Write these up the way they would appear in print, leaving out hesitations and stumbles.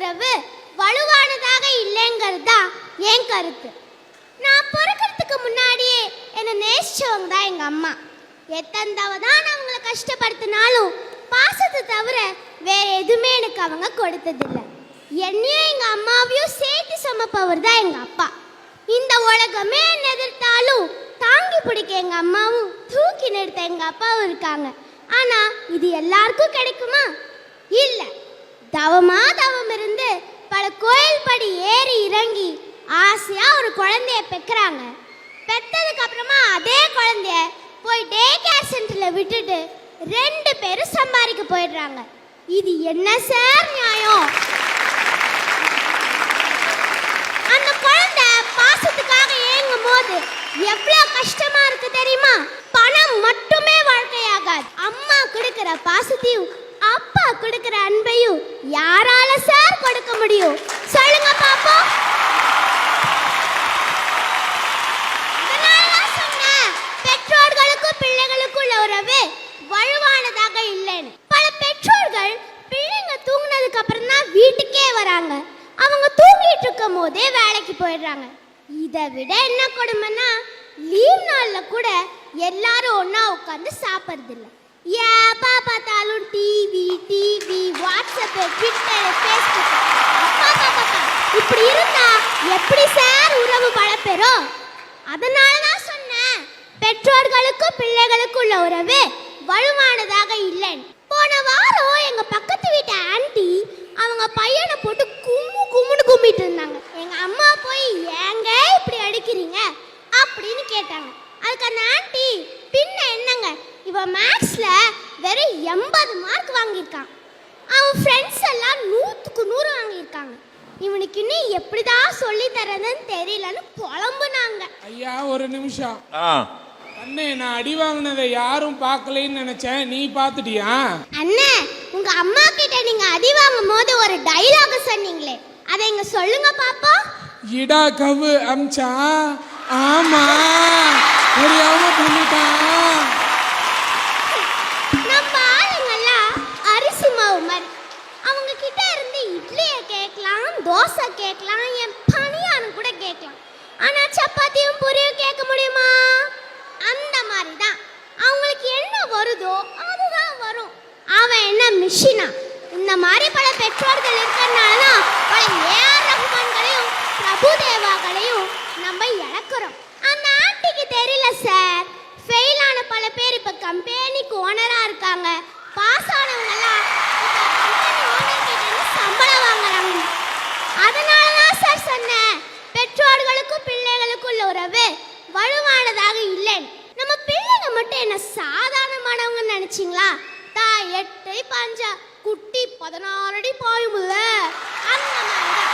உறவு வலுவானதாக இல்லைங்கிறது தான் என் கருத்து. நான் பிறக்கிறதுக்கு முன்னாடியே என்னை நேசிச்சவங்க தான் எங்கள் அம்மா. எத்தனை தான் அவங்கள கஷ்டப்படுத்தினாலும் பாசத்தை தவிர வேற எதுவுமே எனக்கு அவங்க கொடுத்ததில்லை. என்னையும் எங்கள் அம்மாவையும் சேர்த்து சமைப்பவர் தான் எங்கள் அப்பா. இந்த உலகமே என்ன எதிர்த்தாலும் தாங்கி பிடிக்க எங்கள் அம்மாவும் தூக்கி நிறுத்த எங்கள் அப்பாவும் இருக்காங்க. ஆனால் இது எல்லாருக்கும் கிடைக்குமா? இல்லை. தவம் இருந்து பல கோயில் படி ஏறி இறங்கி ஆசையாக ஒரு குழந்தைய பெற்கிறாங்க. பெற்றதுக்கு அப்புறமா அதே குழந்தைய போய் டே கேர் சென்டரில் விட்டுட்டு 2 பேரும் சம்பாதிக்க போயிடுறாங்க. இது என்ன சார் நியாயம்? அந்த குழந்தை பாசத்துக்காக ஏங்கும் போது எவ்வளவு கஷ்டமா இருக்கு தெரியுமா? பணம் மட்டுமே வாழ்க்கையாகாது. அம்மா கொடுக்கிற பாசத்தையும் அப்பா கொடுக்கிற அன்பையும் யாரால சார் கொடுக்க முடியும்? சொல்லுங்க பாப்போம். அதனாலதான் சொன்னேன், பெற்றோர்களுக்கும் பிள்ளைகளுக்கும் உள்ள உறவு வலுவானதாக இல்லைன்னு. பல பெற்றோர்கள் பிள்ளைங்க தூங்கினதுக்கு அப்புறம் தான் வீட்டுக்கே வராங்க. அவங்க தூங்கிட்டு இருக்கும் போதே வேலைக்கு போயிடுறாங்க. இதை விட என்ன கொடுமைன்னா, லீவ் நாளில் கூட எல்லாரும் ஒன்றா உட்காந்து சாப்பிட்றது இல்லை. ஏப்பா பார்த்தாலும் டிவி, வாட்ஸ்அப்பு, ட்விட்டர், ஃபேஸ்புக், இப்படி இருந்தா எப்படி சார் உறவு பலப்பெறும்? அதனால தான் சொன்னேன், பெற்றோர்களுக்கும் பிள்ளைகளுக்கும் உள்ள உறவு வலுவானதாக இல்லைன்னு. போன வாரம் எங்க பக்கத்து வீட்டு ஆண்டி அவங்க பையனை போட்டு கும்முன்னு கும்பிட்டு இருந்தாங்க. எங்க அம்மா போய் ஏங்க இப்படி அடிக்கிறீங்க அப்படின்னு கேட்டாங்க. அதுக்கு அந்த ஆண்டி, பின்ன என்னங்க, இவன் மேக்ஸ்ல வெறும் 80 மார்க் வாங்கியிருக்கான், அவன் ஃப்ரெண்ட்ஸ் எல்லாம் 100க்கு 100 வாங்கியிருக்காங்க, இவனுக்கு இன்னும் எப்படிதான் சொல்லி தரதுன்னு தெரியலன்னு புலம்புனாங்க. ஐயா ஒரு நிமிஷம். அண்ணே, நான் அடி வாங்கினதை யாரும் பார்க்கலைன்னு நினைச்சேன், நீ பார்த்துட்டியா? அண்ணே, உங்க அம்மா கிட்ட நீங்க அடி வாங்கும் போது ஒரு டைலாக் சொன்னீங்களே, அதை இங்க சொல்லுங்க பாப்போம். இடா கவு அம்சா. ஆமா, தெரியாம பண்ணிட்டான். நம்ம ஆளுங்கெல்லாம் அரிசி மாவு மாதிரி. அவங்க கிட்ட இருந்து இட்லியை கேட்கலாம், தோசை கேட்கலாம், என் பணியாரம் கூட கேட்கலாம். ஆனா சப்பாத்தியும் பூரியும் கேட்க முடியுமா? அந்த மாதிரி தான் அவங்களுக்கு என்ன வருதோ அதுதான் வரும். அவன் என்ன மிஷினா? இந்த மாதிரி பல பெற்றோர்கள் இருக்கிறனால தான் பல ஏஆர் ரஹ்மான்களையும் பிரபுதேவாக்களையும் நம்ம இழக்கிறோம். அந்த ஆண்டிக்கு தெரியல சார், ஃபெயில் ஆன பல பேர் இப்போ கம்பெனிக்கு ஓனராக இருக்காங்க. பாஸ் ஆனவங்கெல்லாம் கம்பெனி ஓனர் கிட்ட சம்பளம் வாங்குறாங்க. அதனால தான் சார் சொன்னேன், பெற்றோர்களுக்கும் பிள்ளைகளுக்கும் உள்ள உறவு வலுவானதாக இல்லைன்னு. நம்ம பிள்ளைங்க மட்டும் என்ன சாதாரணமானவங்க நினைச்சிங்களா? தாய் 8 5 குட்டி 14 அடி பாயும்ல, அந்த மாதிரிதான்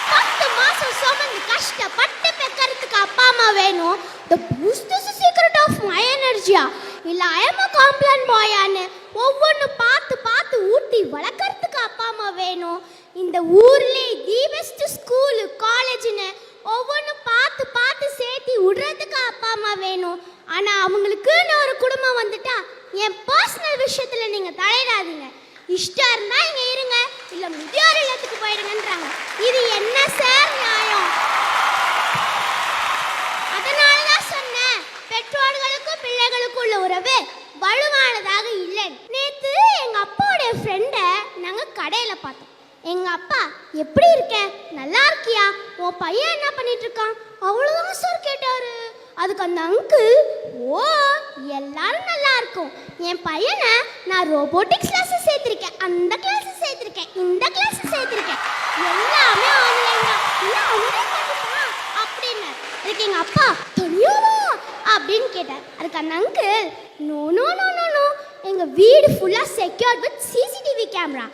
10 மாசம் சுமந்து கஷ்டப்பட்டு பெக்கறதுக்கு அப்பா அம்மா வேணும். The boost is the secret of my energy. இல்ல I am a complaint boy ன்னு ஒவ்வொன்னு பார்த்து ஊட்டி வளர்க்கறதுக்கு அப்பா அம்மா வேணும். இந்த ஊர்லயே தி பெஸ்ட் ஸ்கூல் காலேஜ்னு ஒவ்வொன்னு பார்த்து சேர்த்தி விடுறதுக்கு அப்பா அம்மா வேணும். ஆனா அவங்களுக்குன்னு ஒரு குடும்பம் வந்துட்டா என் பர்சனல் விஷயத்துல நீங்க தலையிடாதீங்க, இஷ்டம் இருந்தா இங்க இருங்க, இல்ல முதியோர் இல்லத்துக்கு போயிடுங்கன்றாங்க. இது என்ன சார் நியாயம்? அதனாலதான் சொன்னேன், பெற்றோர்களுக்கும் பிள்ளைகளுக்கும் உள்ள உறவு வலுவானதாக இல்லை. நேத்து எங்க அப்பாவுடைய ஃப்ரெண்டை நாங்க கடையில பார்த்தோம். எங்க அப்பா, எப்படி இருக்க, நல்லா இருக்கியா, உன் பையன் என்ன பண்ணிட்டு இருக்கான், அவ்வளவுதான் சார் கேட்டாரு. அதுக்கு அந்த அங்கிள், ஓ எல்லாரும் நல்லா இருக்கும், என் பையனை நான் ரோபோட்டிக்ஸ் கிளாஸ் சேர்த்திருக்கேன், அந்த கிளாஸ் சேர்த்திருக்கேன், இந்த கிளாஸ் சேர்த்திருக்கேன், எல்லாமே ஆன்லைன் தான், இல்லை அவனே பண்ணிட்டான் அப்படின்னு. அதுக்கு எங்க அப்பா, தெரியுமா அப்படின்னு கேட்டார். அதுக்கு அந்த uncle, no no no no no, எங்க வீடு ஃபுல்லா secured with CCTV camera,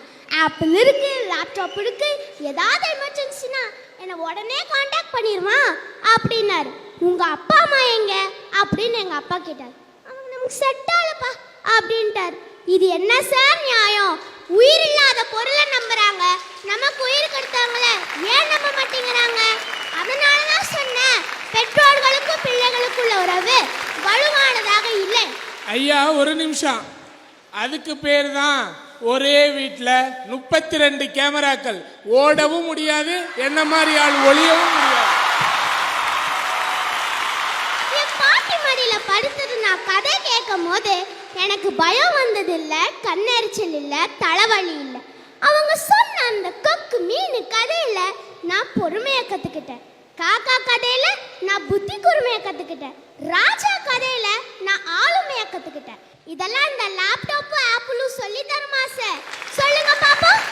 apple இருக்கு, லேப்டாப் இருக்கு, ஏதாவது எமர்ஜென்சினா என்னை உடனே காண்டாக்ட் பண்ணிடுமா அப்படின்னாரு. உங்க அப்பா அம்மா எங்க அப்படின்னு எங்க அப்பா கேட்டார். அவங்க நமக்கு செட் ஆகலப்பா அப்படின்ட்டார். இது என்ன சார் நியாயம்? உயிர் இல்லாத பொருளை நம்புறாங்க, நமக்கு உயிர் கொடுத்தவங்கள ஏன் நம்ப மாட்டேங்கிறாங்க? அதனால தான் சொன்னேன், பெற்றோர்களுக்கும் பிள்ளைகளுக்குள்ள உறவு வலுவானதாக இல்லை. ஐயா ஒரு நிமிஷம், அதுக்கு பேர் தான் ஒரே வீட்டுல 32 கேமராக்கள், ஓடவும் முடியாது, என்ன மாதிரி ஆள் ஒளியவும் முடியாது. என் பாட்டி மடியில படுத்துட்டு நான் கதை கேட்கும் போது எனக்கு பயம் வந்தது இல்ல, கண்ணெரிச்சல் இல்ல, தலைவலி இல்ல. அவங்க சொன்ன அந்த கொக்கு மீன் கதையில நான் பொறுமைய கத்துக்கிட்டேன். காக்கா கதையில நான் புத்தி கூர்மைய கத்துக்கிட்டேன். ராஜா கதையில நான் ஆளுமைய கத்துக்கிட்டேன். இதெல்லாம் இந்த லேப்டாப் ஆப்பிளும் சொல்லி தருமா சார்? சொல்லுங்க பாப்போம்.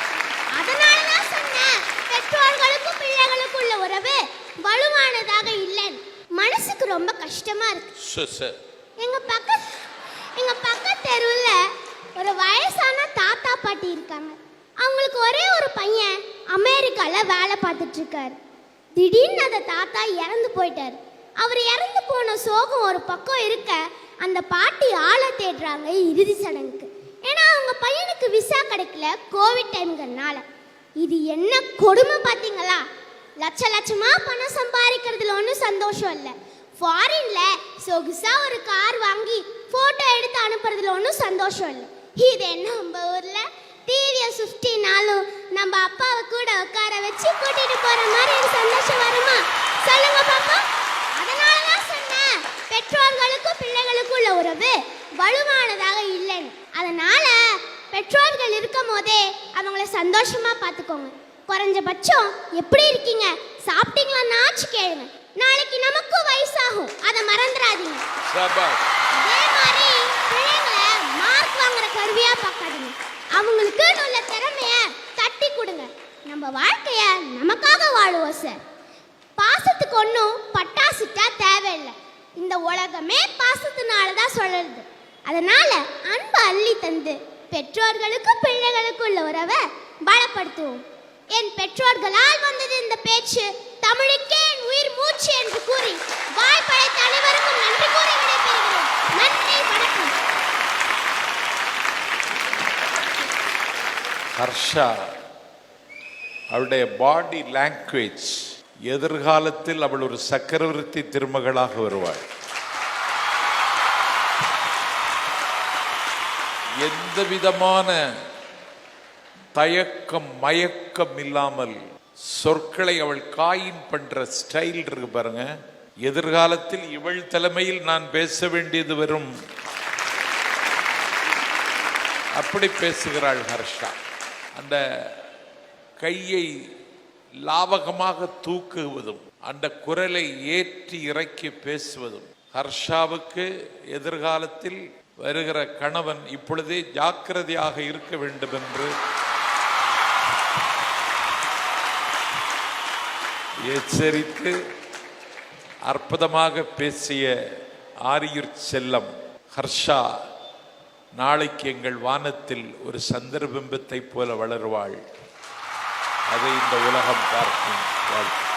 அதனால தான் சொன்னேன், பெற்றோர்களுக்கும் பிள்ளைகளுக்கும் உள்ள உறவு வலுவானதாக இல்லைன்னு. மனசுக்கு ரொம்ப கஷ்டமா இருக்கு. எங்க பக்கத்து தெருவுல ஒரு வயசான தாத்தா பாட்டி இருக்காங்க. அவங்களுக்கு ஒரே ஒரு பையன் அமெரிக்கால வேலை பார்த்துட்டு இருக்காரு. திடீர்னு அந்த தாத்தா இறந்து போயிட்டாரு. அவர் இறந்து போன சோகம் ஒரு பக்கம் இருக்க, அந்த பாட்டி ஆளை தேடுறாங்க இறுதி சடங்குக்கு. ஏன்னா அவங்க பையனுக்கு விசா கிடைக்கல, கோவிட் டைம்ங்கிறனால. இது என்ன கொடுமை பார்த்தீங்களா? லட்சமா பணம் சம்பாதிக்கிறதுல ஒன்றும் சந்தோஷம் இல்லை. ஃபாரின்ல சொகுசா ஒரு கார் வாங்கி போட்டோ எடுத்து அனுப்புறதுல ஒன்றும் சந்தோஷம் இல்லை. இது என்ன நம்ம ஊர்ல டிவிஎஸ் 15 நம்ம அப்பாவை கூட உட்கார வச்சு கூட்டிட்டு போற மாதிரி ஒரு சந்தோஷம் வருமா? சொல்லுங்க பாப்பா. அதனால தான் சொன்னேன், பெற்றோர்களுக்கும் பிள்ளைகளுக்கும் உள்ள உறவு வலுவானதாக இல்லைன்னு. அதனால பெற்றோர்கள் இருக்கும் போதே அவங்கள சந்தோஷமா பார்த்துக்கோங்க. குறைஞ்சபட்சம் எப்படி இருக்கீங்க, சாப்பிட்டீங்களான்னாச்சு கேளுங்க. நாளைக்கு நமக்கும் வயசாகும், அதை மறந்துடாதீங்க. அதே மாதிரி பிள்ளைங்களை மார்க் வாங்குற கருவியா பார்க்காதீங்க. அவங்களுக்கு உள்ள திறமைய தட்டி கொடுங்க. நம்ம வாழ்க்கைய நமக்காக வாழுவோம் சார். பாசத்துக்கு ஒன்றும் பட்டாசுட்டா தேவையில்லை. இந்த உலகமே பாசத்தினால தான் சொல்லுது. அதனால அன்பு அள்ளி தந்து பெற்றோர்களுக்கும் பிள்ளைகளுக்கும் உள்ள உறவை பலப்படுத்துவோம். என் பெற்றோர்களால் வந்தது இந்த பேச்சு. தமிழுக்கே என் உயிர் மூச்சு என்று கூறி வாய் படைத்த அனைவருக்கும் நன்றி கூறி விடைபெறுகிறேன். நன்றி, வணக்கம். ஹர்ஷா அவளுடைய பாடி லாங்குவேஜ், எதிர்காலத்தில் அவள் ஒரு சக்கரவர்த்தி திருமகளாக வருவாள். எந்த விதமான தயக்கம் மயக்கம் இல்லாமல் சொற்களை அவள் காயின் பண்ற ஸ்டைல் இருக்கு பாருங்க. எதிர்காலத்தில் இவள் தலைமையில் நான் பேச வேண்டியது வரும், அப்படி பேசுகிறாள் ஹர்ஷா. அந்த கையை லாவகமாக தூக்குவதும், அந்த குரலை ஏற்றி இறக்கி பேசுவதும், ஹர்ஷாவுக்கு எதிர்காலத்தில் வருகிற கணவன் இப்பொழுதே ஜாக்கிரதையாக இருக்க வேண்டும் என்று எச்சரித்து அற்புதமாக பேசிய ஆரியூர் செல்லம் ஹர்ஷா நாளைக்கு எங்கள் வானத்தில் ஒரு சந்திரபிம்பத்தை போல வளருவாள். அதை இந்த உலகம் பார்க்கும். வாழ்க்கை.